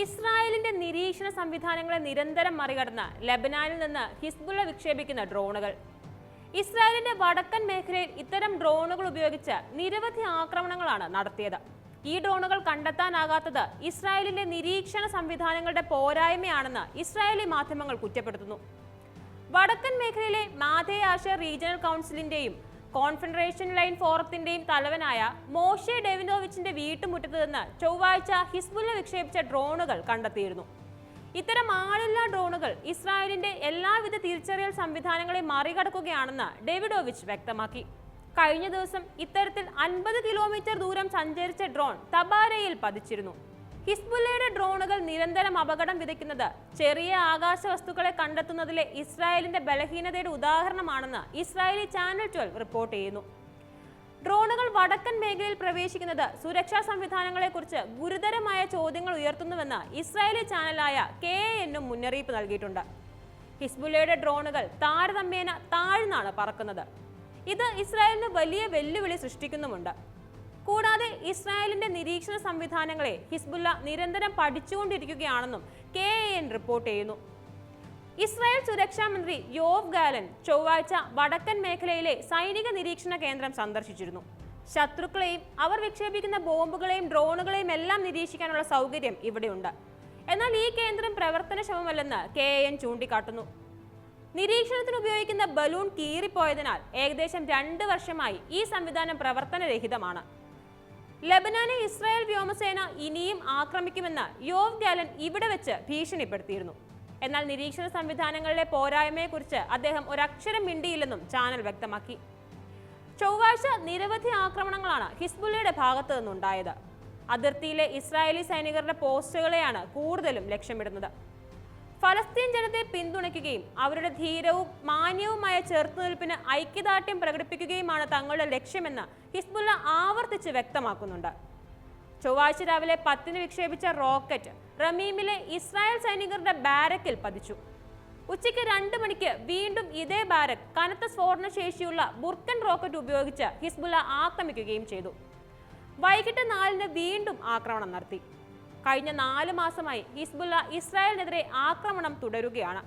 ഇസ്രായേലിന്റെ നിരീക്ഷണ സംവിധാനങ്ങളെ നിരന്തരം മറികടന്ന് ലെബനാനിൽ നിന്ന് ഹിസ്ബുള്ള വിക്ഷേപിക്കുന്ന ഡ്രോണുകൾ. ഇസ്രായേലിന്റെ വടക്കൻ മേഖലയിൽ ഇത്തരം ഡ്രോണുകൾ ഉപയോഗിച്ച് നിരവധി ആക്രമണങ്ങളാണ് നടത്തിയത്. ഈ ഡ്രോണുകൾ കണ്ടെത്താനാകാത്തത് ഇസ്രായേലിന്റെ നിരീക്ഷണ സംവിധാനങ്ങളുടെ പോരായ്മയാണെന്ന് ഇസ്രായേലി മാധ്യമങ്ങൾ കുറ്റപ്പെടുത്തുന്നു. വടക്കൻ മേഖലയിലെ മാധേ ആഷർ റീജിയണൽ കൗൺസിലിന്റെയും കോൺഫെഡറേഷൻ ലൈൻ ഫോറത്തിന്റെയും തലവനായ മോഷെ ഡെവിനോവിച്ചിന്റെ വീട്ടുമുറ്റത്ത് നിന്ന് ചൊവ്വാഴ്ച ഹിസ്ബുള്ള വിക്ഷേപിച്ച ഡ്രോണുകൾ കണ്ടെത്തിയിരുന്നു. ഇത്തരം ആളില്ലാ ഡ്രോണുകൾ ഇസ്രായേലിന്റെ എല്ലാവിധ തിരിച്ചറിയൽ സംവിധാനങ്ങളെ മറികടക്കുകയാണെന്ന് ഡെവിഡോവിച്ച് വ്യക്തമാക്കി. കഴിഞ്ഞ ദിവസം ഇത്തരത്തിൽ 50 കിലോമീറ്റർ ദൂരം സഞ്ചരിച്ച ഡ്രോൺ തബാരയിൽ പതിച്ചിരുന്നു. ഹിസ്ബുള്ളയുടെ ഡ്രോണുകൾ നിരന്തരം അപകടം വിതയ്ക്കുന്നത് ചെറിയ ആകാശ വസ്തുക്കളെ കണ്ടെത്തുന്നതിലെ ഇസ്രായേലിന്റെ ബലഹീനതയുടെ ഉദാഹരണമാണെന്ന് ഇസ്രായേലി ചാനൽ 12 റിപ്പോർട്ട് ചെയ്യുന്നു. ഡ്രോണുകൾ വടക്കൻ മേഖലയിൽ പ്രവേശിക്കുന്നത് സുരക്ഷാ സംവിധാനങ്ങളെക്കുറിച്ച് ഗുരുതരമായ ചോദ്യങ്ങൾ ഉയർത്തുന്നുവെന്ന് ഇസ്രായേലി ചാനലായ KAN മുന്നറിയിപ്പ് നൽകിയിട്ടുണ്ട്. ഹിസ്ബുള്ളയുടെ ഡ്രോണുകൾ താരതമ്യേന താഴ്ന്നാണ് പറക്കുന്നത്. ഇത് ഇസ്രായേലിന് വലിയ വെല്ലുവിളി സൃഷ്ടിക്കുന്നുമുണ്ട്. കൂടാതെ ഇസ്രായേലിന്റെ നിരീക്ഷണ സംവിധാനങ്ങളെ ഹിസ്ബുള്ള നിരന്തരം പഠിച്ചുകൊണ്ടിരിക്കുകയാണെന്നും KAN റിപ്പോർട്ട് ചെയ്യുന്നു. ഇസ്രായേൽ സുരക്ഷാ മന്ത്രി യോവ് ഗാലന്റ് ചൊവ്വാഴ്ച വടക്കൻ മേഖലയിലെ സൈനിക നിരീക്ഷണ കേന്ദ്രം സന്ദർശിച്ചിരുന്നു. ശത്രുക്കളെയും അവർ വിക്ഷേപിക്കുന്ന ബോംബുകളെയും ഡ്രോണുകളെയും എല്ലാം നിരീക്ഷിക്കാനുള്ള സൗകര്യം ഇവിടെയുണ്ട്. എന്നാൽ ഈ കേന്ദ്രം പ്രവർത്തനക്ഷമമല്ലെന്ന് KAN ചൂണ്ടിക്കാട്ടുന്നു. നിരീക്ഷണത്തിന് ഉപയോഗിക്കുന്ന ബലൂൺ കീറിപ്പോയതിനാൽ ഏകദേശം 2 വർഷമായി ഈ സംവിധാനം പ്രവർത്തനരഹിതമാണ്. ലെബനാനെ ഇസ്രായേൽ വ്യോമസേന ഇനിയും ആക്രമിക്കുമെന്ന് യോവ് ഗാലന്റ് ഇവിടെ വെച്ച് ഭീഷണിപ്പെടുത്തിയിരുന്നു. എന്നാൽ നിരീക്ഷണ സംവിധാനങ്ങളിലെ പോരായ്മയെക്കുറിച്ച് അദ്ദേഹം ഒരക്ഷരം മിണ്ടിയില്ലെന്നും ചാനൽ വ്യക്തമാക്കി. ചൊവ്വാഴ്ച നിരവധി ആക്രമണങ്ങളാണ് ഹിസ്ബുള്ളയുടെ ഭാഗത്തു നിന്നുണ്ടായത്. അതിർത്തിയിലെ ഇസ്രായേലി സൈനികരുടെ പോസ്റ്റുകളെയാണ് കൂടുതലും ലക്ഷ്യമിടുന്നത്. ഫലസ്തീൻ ജനതയെ പിന്തുണയ്ക്കുകയും അവരുടെ ധീരവും മാന്യവുമായ ചെറുത്തുനിൽപ്പിന് ഐക്യദാർഢ്യം പ്രകടിപ്പിക്കുകയുമാണ് തങ്ങളുടെ ലക്ഷ്യമെന്ന് ഹിസ്ബുള്ള ആവർത്തിച്ച് വ്യക്തമാക്കുന്നുണ്ട്. ചൊവ്വാഴ്ച രാവിലെ 10 വിക്ഷേപിച്ച റോക്കറ്റ് റമീമിലെ ഇസ്രായേൽ സൈനികരുടെ ബാരക്കിൽ പതിച്ചു. ഉച്ചയ്ക്ക് 2 മണിക്ക് വീണ്ടും ഇതേ ബാരക് കനത്ത സ്ഫോടന ശേഷിയുള്ള ബുർക്കൻ റോക്കറ്റ് ഉപയോഗിച്ച് ഹിസ്ബുള്ള ആക്രമിക്കുകയും ചെയ്തു. വൈകിട്ട് 4 വീണ്ടും ആക്രമണം നടത്തി. കഴിഞ്ഞ 4 മാസമായി ഹിസ്ബുള്ള ഇസ്രായേലിനെതിരെ ആക്രമണം തുടരുകയാണ്.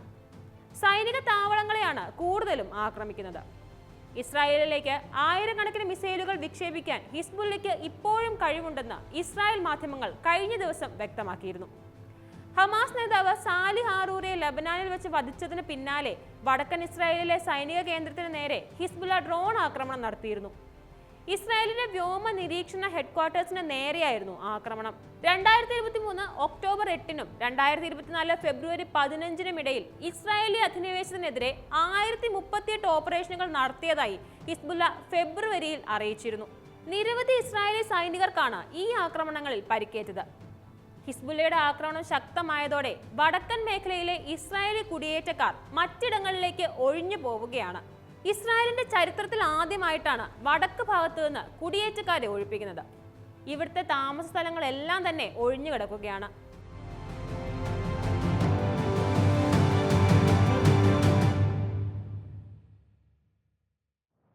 സൈനിക താവളങ്ങളെയാണ് കൂടുതലും ആക്രമിക്കുന്നത്. ഇസ്രായേലിലേക്ക് ആയിരക്കണക്കിന് മിസൈലുകൾ വിക്ഷേപിക്കാൻ ഹിസ്ബുള്ളയ്ക്ക് ഇപ്പോഴും കഴിവുണ്ടെന്ന് ഇസ്രായേൽ മാധ്യമങ്ങൾ കഴിഞ്ഞ ദിവസം വ്യക്തമാക്കിയിരുന്നു. ഹമാസ് നേതാവ് സാലിഹ് ഹാറൂറിയെ ലബനാനിൽ വെച്ച് വധിച്ചതിന് പിന്നാലെ വടക്കൻ ഇസ്രായേലിലെ സൈനിക കേന്ദ്രത്തിന് നേരെ ഹിസ്ബുള്ള ഡ്രോൺ ആക്രമണം നടത്തിയിരുന്നു. ഇസ്രായേലിന്റെ വ്യോമ നിരീക്ഷണ ഹെഡ്ക്വാർട്ടേഴ്സിന് നേരെയായിരുന്നു ആക്രമണം. 2023 ഒക്ടോബർ 8-നും 2024 ഫെബ്രുവരി 15-നും ഇടയിൽ ഇസ്രായേലി അധിനിവേശത്തിനെതിരെ 1038 ഓപ്പറേഷനുകൾ നടത്തിയതായി ഹിസ്ബുള്ള ഫെബ്രുവരിയിൽ അറിയിച്ചിരുന്നു. നിരവധി ഇസ്രായേലി സൈനികർക്കാണ് ഈ ആക്രമണങ്ങളിൽ പരിക്കേറ്റത്. ഹിസ്ബുള്ളയുടെ ആക്രമണം ശക്തമായതോടെ വടക്കൻ മേഖലയിലെ ഇസ്രായേലി കുടിയേറ്റക്കാർ മറ്റിടങ്ങളിലേക്ക് ഒഴിഞ്ഞു പോവുകയാണ്. ഇസ്രായേലിന്റെ ചരിത്രത്തിൽ ആദ്യമായിട്ടാണ് വടക്ക് ഭാഗത്തു നിന്ന് കുടിയേറ്റക്കാരെ ഒഴിപ്പിക്കുന്നത്. ഇവിടുത്തെ താമസ സ്ഥലങ്ങളെല്ലാം തന്നെ ഒഴിഞ്ഞു കിടക്കുകയാണ്.